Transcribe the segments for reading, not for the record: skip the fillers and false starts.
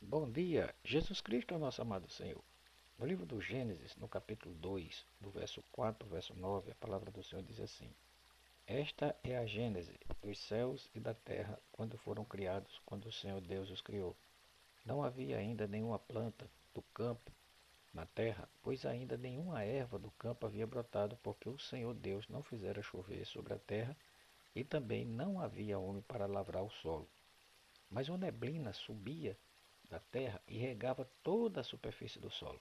Bom dia, Jesus Cristo é o nosso amado Senhor. No livro do Gênesis, no capítulo 2, do verso 4 ao verso 9, a palavra do Senhor diz assim: Esta é a gênese dos céus e da terra quando foram criados, quando o Senhor Deus os criou. Não havia ainda nenhuma planta do campo na terra, pois ainda nenhuma erva do campo havia brotado, porque o Senhor Deus não fizera chover sobre a terra, e também não havia homem para lavrar o solo. Mas uma neblina subia da terra e regava toda a superfície do solo.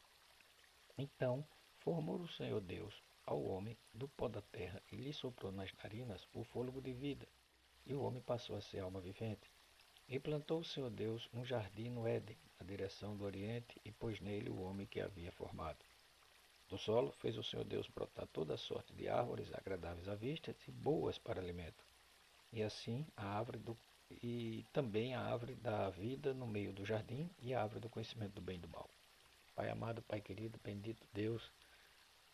Então formou o Senhor Deus ao homem do pó da terra e lhe soprou nas narinas o fôlego de vida, e o homem passou a ser alma vivente. E plantou o Senhor Deus um jardim no Éden, na direção do oriente, e pôs nele o homem que havia formado. Do solo fez o Senhor Deus brotar toda sorte de árvores agradáveis à vista e boas para alimento. E assim a árvore do e também a árvore da vida no meio do jardim e a árvore do conhecimento do bem e do mal. Pai amado, Pai querido, bendito Deus,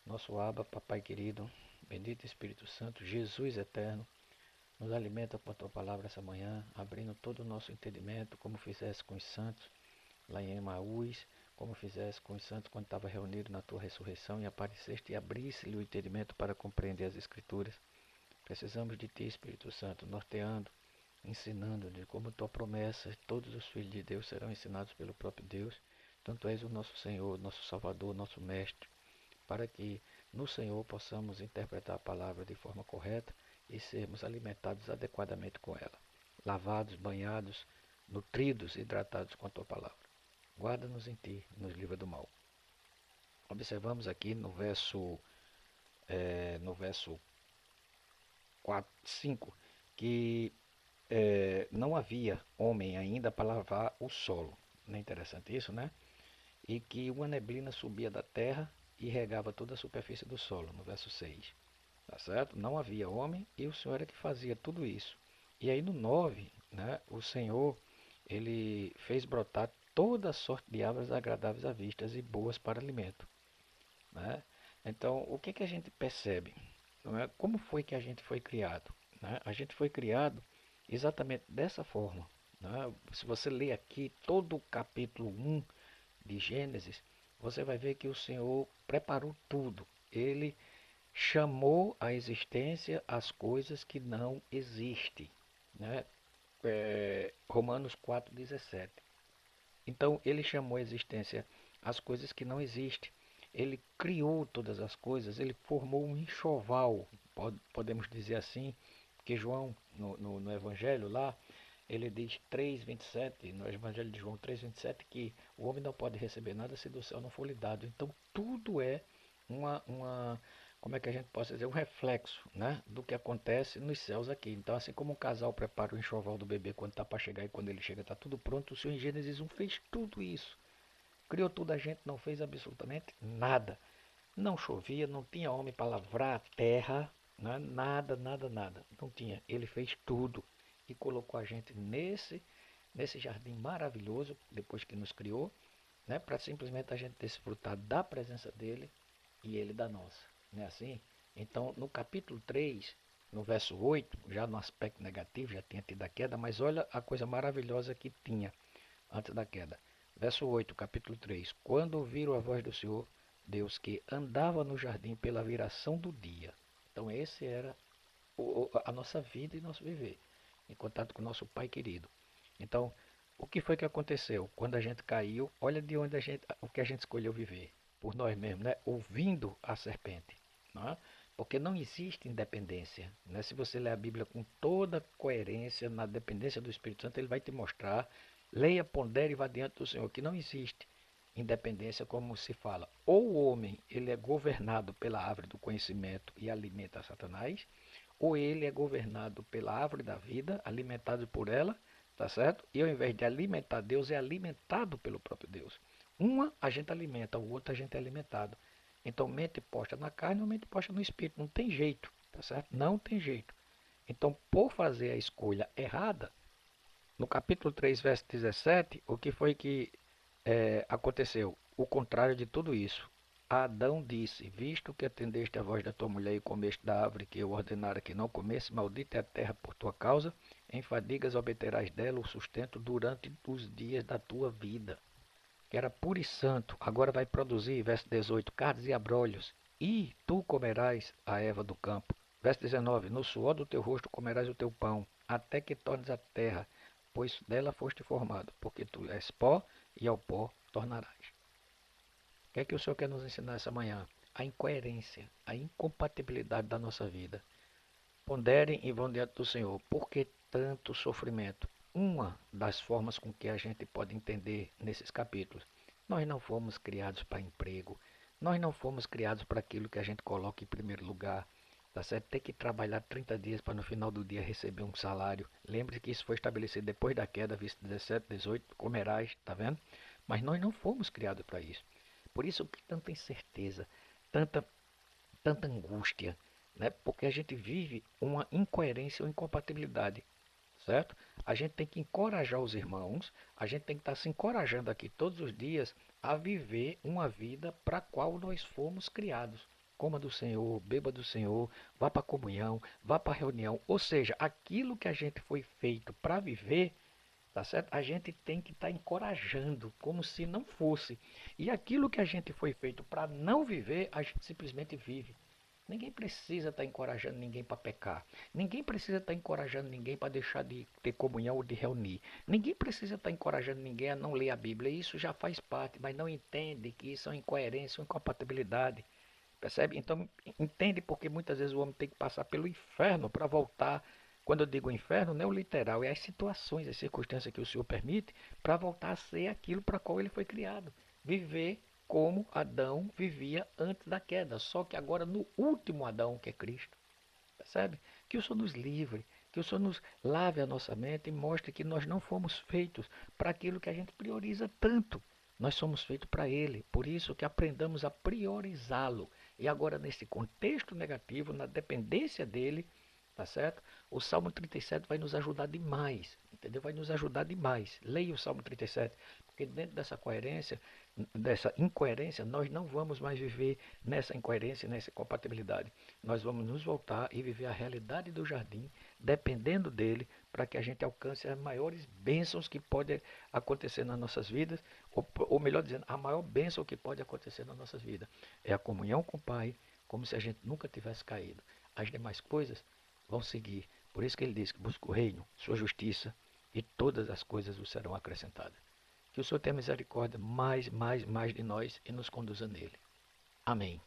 nosso Abba, Papai querido, bendito Espírito Santo, Jesus eterno, nos alimenta com a tua palavra essa manhã, abrindo todo o nosso entendimento, como fizesse com os santos lá em Emaús, como fizesse com os santos quando estava reunido na tua ressurreição e apareceste e abrisse-lhe o entendimento para compreender as Escrituras. Precisamos de ti, Espírito Santo, norteando, ensinando de como tua promessa, todos os filhos de Deus serão ensinados pelo próprio Deus. Tanto és o nosso Senhor, nosso Salvador, nosso Mestre, para que no Senhor possamos interpretar a palavra de forma correta e sermos alimentados adequadamente com ela. Lavados, banhados, nutridos, hidratados com a tua palavra. Guarda-nos em ti, nos livra do mal. Observamos aqui no verso 4, 5, que não havia homem ainda para lavar o solo. Não é interessante isso, né? E que uma neblina subia da terra e regava toda a superfície do solo, no verso 6. Tá certo? Não havia homem e o Senhor era que fazia tudo isso. E aí no 9, né, o Senhor, ele fez brotar toda a sorte de árvores agradáveis à vista e boas para alimento. Né? Então, o que, que a gente percebe? Não é? Como foi que a gente foi criado? Né? A gente foi criado exatamente dessa forma. Né? Se você ler aqui todo o capítulo 1 de Gênesis, você vai ver que o Senhor preparou tudo. Ele chamou à existência as coisas que não existem. Né? Romanos 4,17. Então, ele chamou à existência as coisas que não existem. Ele criou todas as coisas, ele formou um enxoval, podemos dizer assim, que João, no Evangelho lá, ele diz 3,27, no Evangelho de João 3,27, que o homem não pode receber nada se do céu não for lhe dado. Então, tudo é como é que a gente pode dizer, um reflexo, né, do que acontece nos céus aqui. Então, assim como um casal prepara o enxoval do bebê quando está para chegar e quando ele chega está tudo pronto, o Senhor em Gênesis 1 fez tudo isso. Criou tudo, a gente não fez absolutamente nada. Não chovia, não tinha homem para lavrar a terra, né? Nada, nada, nada. Não tinha. Ele fez tudo e colocou a gente nesse jardim maravilhoso, depois que nos criou, né? Para simplesmente a gente desfrutar da presença dele e ele da nossa. Não é assim? Então, no capítulo 3, no verso 8, já no aspecto negativo, já tinha tido a queda, mas olha a coisa maravilhosa que tinha antes da queda. Verso 8, capítulo 3. Quando ouviram a voz do Senhor, Deus que andava no jardim pela viração do dia. Então, esse era a nossa vida e nosso viver, em contato com o nosso Pai querido. Então, o que foi que aconteceu? Quando a gente caiu, olha de onde o que a gente escolheu viver, por nós mesmos, né? Ouvindo a serpente, não é? Porque não existe independência. Né? Se você ler a Bíblia com toda coerência, na dependência do Espírito Santo, ele vai te mostrar, leia, pondere e vá diante do Senhor, que não existe independência como se fala. Ou o homem ele é governado pela árvore do conhecimento e alimenta Satanás, ou ele é governado pela árvore da vida, alimentado por ela, tá certo? E ao invés de alimentar Deus, é alimentado pelo próprio Deus. Uma a gente alimenta, o outro a gente é alimentado. Então, mente posta na carne ou mente posta no espírito. Não tem jeito, tá certo? Não tem jeito. Então, por fazer a escolha errada, no capítulo 3, verso 17, o que foi que aconteceu? O contrário de tudo isso. Adão disse: Visto que atendeste a voz da tua mulher e comeste da árvore que eu ordenara que não comesse, maldita é a terra por tua causa, em fadigas obterás dela o sustento durante os dias da tua vida. Que era puro e santo, agora vai produzir, verso 18, carnes e abrolhos, e tu comerás a erva do campo. Verso 19, no suor do teu rosto comerás o teu pão, até que tornes a terra, pois dela foste formado, porque tu és pó, e ao pó tornarás. O que é que o Senhor quer nos ensinar essa manhã? A incoerência, a incompatibilidade da nossa vida. Ponderem e vão diante do Senhor. Por que tanto sofrimento? Uma das formas com que a gente pode entender nesses capítulos. Nós não fomos criados para emprego. Nós não fomos criados para aquilo que a gente coloca em primeiro lugar. Tá certo? Tem que trabalhar 30 dias para no final do dia receber um salário. Lembre que isso foi estabelecido depois da queda, visto 17, 18, comerás, tá vendo? Mas nós não fomos criados para isso. Por isso que tanta incerteza, tanta, tanta angústia, né? Porque a gente vive uma incoerência ou incompatibilidade, certo? A gente tem que encorajar os irmãos, a gente tem que estar se encorajando aqui todos os dias a viver uma vida para a qual nós fomos criados. Coma do Senhor, beba do Senhor, vá para a comunhão, vá para a reunião. Ou seja, aquilo que a gente foi feito para viver, tá certo? A gente tem que estar encorajando, como se não fosse. E aquilo que a gente foi feito para não viver, a gente simplesmente vive. Ninguém precisa estar encorajando ninguém para pecar. Ninguém precisa estar encorajando ninguém para deixar de ter comunhão ou de reunir. Ninguém precisa estar encorajando ninguém a não ler a Bíblia. Isso já faz parte, mas não entende que isso é uma incoerência, uma incompatibilidade. Percebe? Então, entende porque muitas vezes o homem tem que passar pelo inferno para voltar. Quando eu digo inferno, não é o literal, é as situações, as circunstâncias que o Senhor permite para voltar a ser aquilo para qual ele foi criado. Viver como Adão vivia antes da queda, só que agora no último Adão, que é Cristo. Percebe? Que o Senhor nos livre, que o Senhor nos lave a nossa mente e mostre que nós não fomos feitos para aquilo que a gente prioriza tanto. Nós somos feitos para Ele, por isso que aprendamos a priorizá-lo. E agora, nesse contexto negativo, na dependência dele, tá certo? O Salmo 37 vai nos ajudar demais, entendeu? Vai nos ajudar demais. Leia o Salmo 37, porque dentro dessa coerência, dessa incoerência, nós não vamos mais viver nessa incoerência, nessa incompatibilidade. Nós vamos nos voltar e viver a realidade do jardim, dependendo dele, para que a gente alcance as maiores bênçãos que podem acontecer nas nossas vidas, ou melhor dizendo, a maior bênção que pode acontecer nas nossas vidas é a comunhão com o Pai, como se a gente nunca tivesse caído. As demais coisas vão seguir. Por isso que ele diz que busca o reino, sua justiça, e todas as coisas vos serão acrescentadas. Que o Senhor tenha misericórdia mais de nós e nos conduza nele. Amém.